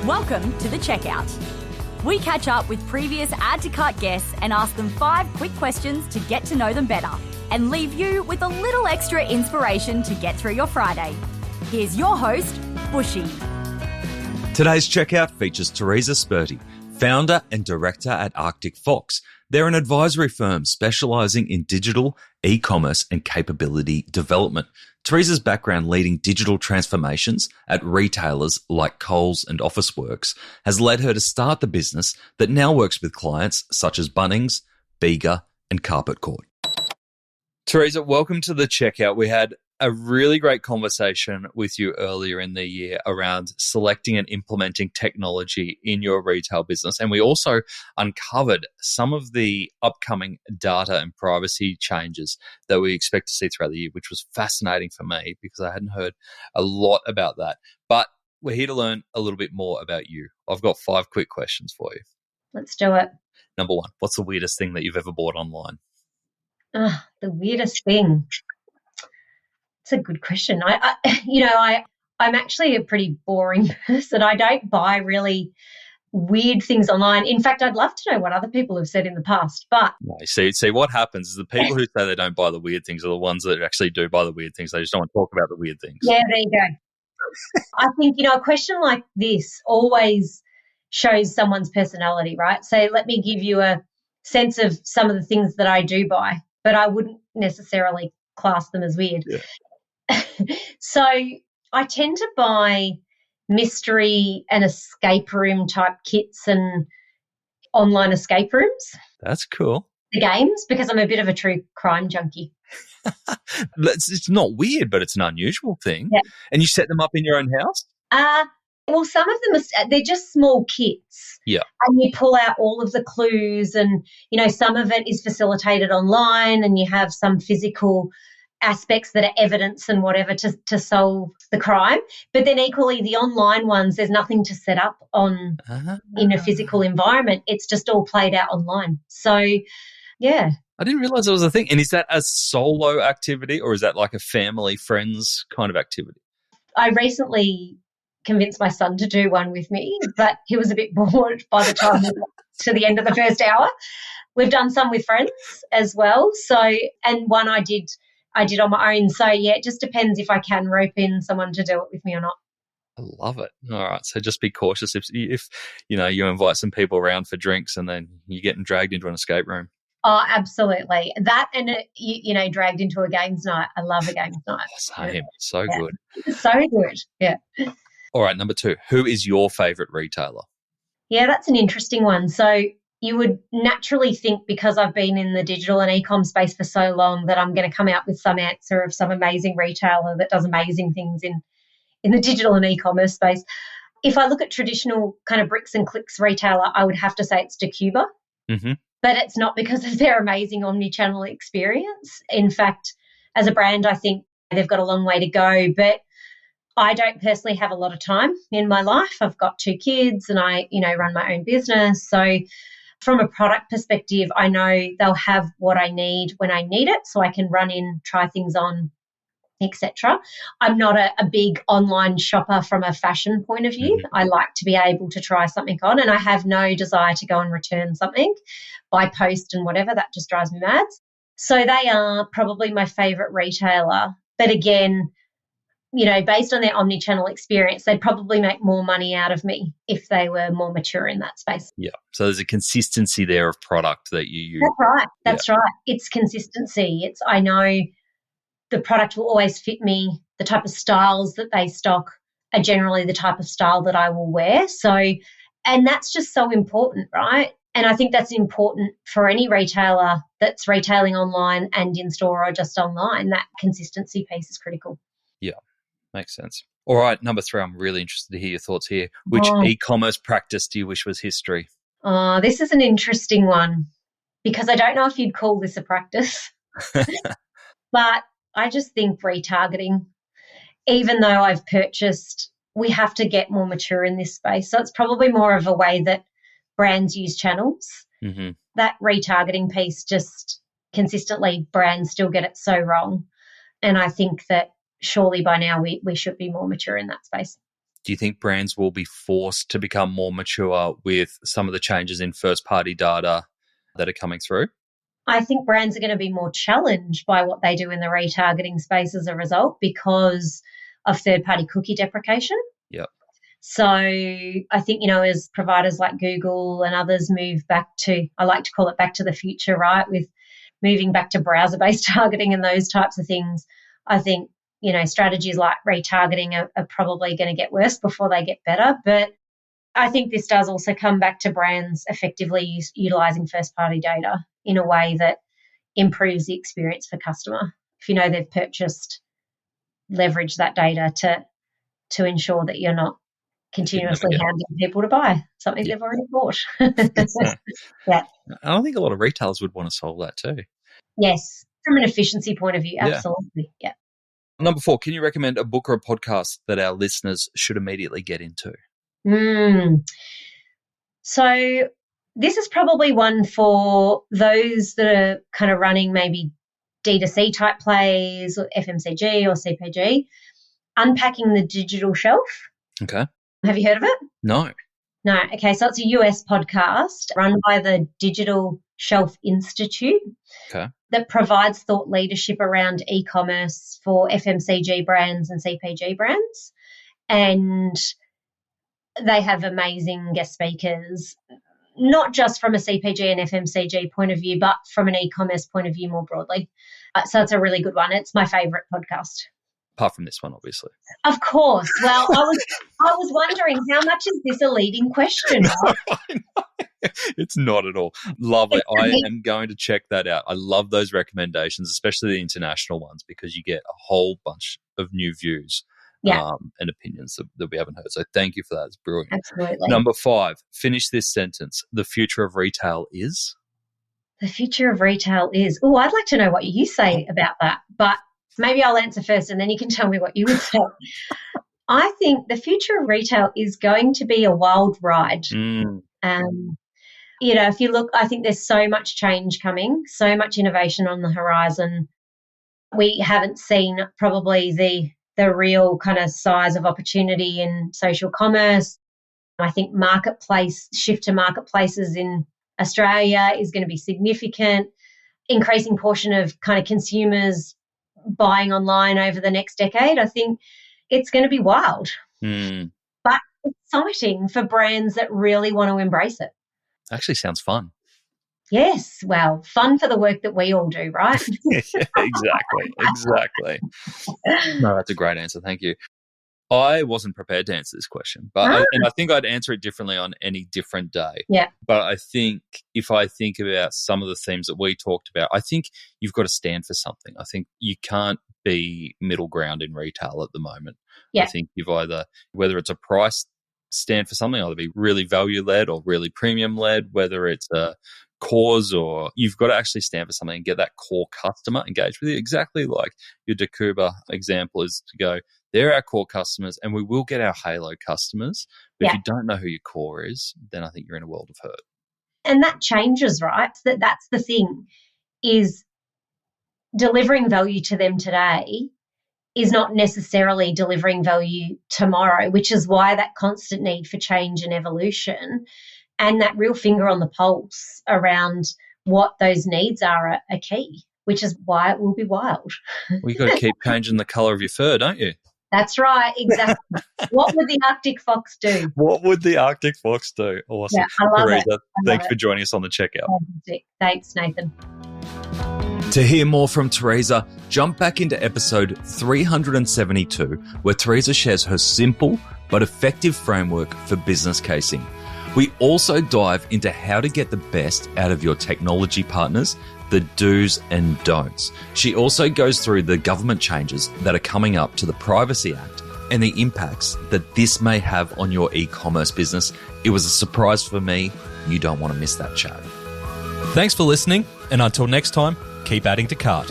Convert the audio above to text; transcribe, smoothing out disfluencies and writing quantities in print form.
Welcome to The Checkout. We catch up with previous Add to Cart guests and ask them 5 quick questions to get to know them better and leave you with a little extra inspiration to get through your Friday. Here's your host, Bushy. Today's Checkout features Teresa Sperti, founder and director at Arktic Fox. They're an advisory firm specialising in digital, e-commerce and capability development. Teresa's background leading digital transformations at retailers like Coles and Officeworks has led her to start the business that now works with clients such as Bunnings, Bega and Carpet Court. Teresa, welcome to The Checkout. We had a really great conversation with you earlier in the year around selecting and implementing technology in your retail business. And we also uncovered some of the upcoming data and privacy changes that we expect to see throughout the year, which was fascinating for me because I hadn't heard a lot about that. But we're here to learn a little bit more about you. I've got 5 quick questions for you. Let's do it. Number 1, what's the weirdest thing that you've ever bought online? The weirdest thing. It's a good question. I'm actually a pretty boring person. I don't buy really weird things online. In fact, I'd love to know what other people have said in the past. But see, what happens is the people who say they don't buy the weird things are the ones that actually do buy the weird things. They just don't want to talk about the weird things. Yeah, there you go. I think, a question like this always shows someone's personality, right? So let me give you a sense of some of the things that I do buy, but I wouldn't necessarily class them as weird. Yeah. So I tend to buy mystery and escape room type kits and online escape rooms. That's cool. The games, because I'm a bit of a true crime junkie. It's not weird, but it's an unusual thing. Yeah. And you set them up in your own house? Well, some of them, they're just small kits. Yeah. And you pull out all of the clues and, some of it is facilitated online and you have some physical aspects that are evidence and whatever to solve the crime. But then equally the online ones, there's nothing to set up on in a physical environment. It's just all played out online. So, yeah. I didn't realise it was a thing. And is that a solo activity or is that like a family, friends kind of activity? I recently convinced my son to do one with me, but he was a bit bored by the time we got to the end of the first hour. We've done some with friends as well. So, and one I did on my own. So, yeah, it just depends if I can rope in someone to do it with me or not. I love it. All right. So just be cautious if you invite some people around for drinks and then you're getting dragged into an escape room. Oh, absolutely. That and, dragged into a games night. I love a games night. Same. Yeah. So good. So good. Yeah. All right. Number 2, who is your favourite retailer? Yeah, that's an interesting one. So you would naturally think because I've been in the digital and e-com space for so long that I'm going to come out with some answer of some amazing retailer that does amazing things in the digital and e-commerce space. If I look at traditional kind of bricks and clicks retailer, I would have to say it's Decuba. Mm-hmm. But it's not because of their amazing omnichannel experience. In fact, as a brand, I think they've got a long way to go. But I don't personally have a lot of time in my life. I've got 2 kids and I, run my own business. So from a product perspective, I know they'll have what I need when I need it so I can run in, try things on, etc. I'm not a big online shopper from a fashion point of view. I like to be able to try something on and I have no desire to go and return something by post and whatever. That just drives me mad. So they are probably my favourite retailer. But again, based on their omnichannel experience, they'd probably make more money out of me if they were more mature in that space. Yeah. So there's a consistency there of product that you use. That's right. It's consistency. I know the product will always fit me. The type of styles that they stock are generally the type of style that I will wear. So, and that's just so important, right? And I think that's important for any retailer that's retailing online and in store or just online. That consistency piece is critical. Yeah. Makes sense. All right, number 3, I'm really interested to hear your thoughts here. Which e-commerce practice do you wish was history? This is an interesting one because I don't know if you'd call this a practice, but I just think retargeting, even though I've purchased, we have to get more mature in this space. So it's probably more of a way that brands use channels. Mm-hmm. That retargeting piece, just consistently brands still get it so wrong. And I think that surely by now we should be more mature in that space. Do you think brands will be forced to become more mature with some of the changes in first-party data that are coming through? I think brands are going to be more challenged by what they do in the retargeting space as a result because of third-party cookie deprecation. Yep. So I think, as providers like Google and others move back to, I like to call it back to the future, right, with moving back to browser-based targeting and those types of things, I think, strategies like retargeting are probably going to get worse before they get better. But I think this does also come back to brands effectively utilising first-party data in a way that improves the experience for customer. If they've purchased, leverage that data to ensure that you're not continuously hounding people to buy something they've already bought. Yeah. I don't think a lot of retailers would want to solve that too. Yes, from an efficiency point of view, absolutely. Yeah. Number 4, can you recommend a book or a podcast that our listeners should immediately get into? So this is probably one for those that are kind of running maybe D2C type plays or FMCG or CPG, Unpacking the Digital Shelf. Okay. Have you heard of it? No. Okay. So it's a US podcast run by the Digital Shelf Institute that provides thought leadership around e-commerce for FMCG brands and CPG brands. And they have amazing guest speakers, not just from a CPG and FMCG point of view, but from an e-commerce point of view more broadly. So it's a really good one. It's my favourite podcast. Apart from this one, obviously. Of course. Well, I was wondering, how much is this a leading question? No, it's not at all. Lovely. I am going to check that out. I love those recommendations, especially the international ones, because you get a whole bunch of new views and opinions that we haven't heard. So thank you for that. It's brilliant. Absolutely. Number 5, finish this sentence. The future of retail is? The future of retail is, I'd like to know what you say about that, but maybe I'll answer first and then you can tell me what you would say. I think the future of retail is going to be a wild ride. If you look, I think there's so much change coming, so much innovation on the horizon. We haven't seen probably the real kind of size of opportunity in social commerce. I think shift to marketplaces in Australia is going to be significant. Increasing portion of kind of consumers buying online over the next decade. I think it's going to be wild, but exciting for brands that really want to embrace it. Actually sounds fun. Yes, well, fun for the work that we all do, right? Exactly. No, that's a great answer. Thank you. I wasn't prepared to answer this question, but I think I'd answer it differently on any different day. Yeah. But I think if I think about some of the themes that we talked about, I think you've got to stand for something. I think you can't be middle ground in retail at the moment. Yeah. I think you've either, whether it's a price, stand for something, either be really value-led or really premium-led, whether it's a cause, or you've got to actually stand for something and get that core customer engaged with you. Exactly like your Dakuba example is to go, they're our core customers and we will get our halo customers. But if you don't know who your core is, then I think you're in a world of hurt. And that changes, right? That's the thing, is delivering value to them today is not necessarily delivering value tomorrow, which is why that constant need for change and evolution and that real finger on the pulse around what those needs are key, which is why it will be wild. Well, you've got to keep changing the colour of your fur, don't you? That's right, exactly. What would the Arctic Fox do? What would the Arctic Fox do? Awesome. Yeah, I love Teresa, it. thanks for joining us on the checkout. Thanks, Nathan. To hear more from Teresa, jump back into episode 372, where Teresa shares her simple but effective framework for business casing. We also dive into how to get the best out of your technology partners, the do's and don'ts. She also goes through the government changes that are coming up to the Privacy Act and the impacts that this may have on your e-commerce business. It was a surprise for me. You don't want to miss that chat. Thanks for listening, and until next time, keep adding to cart.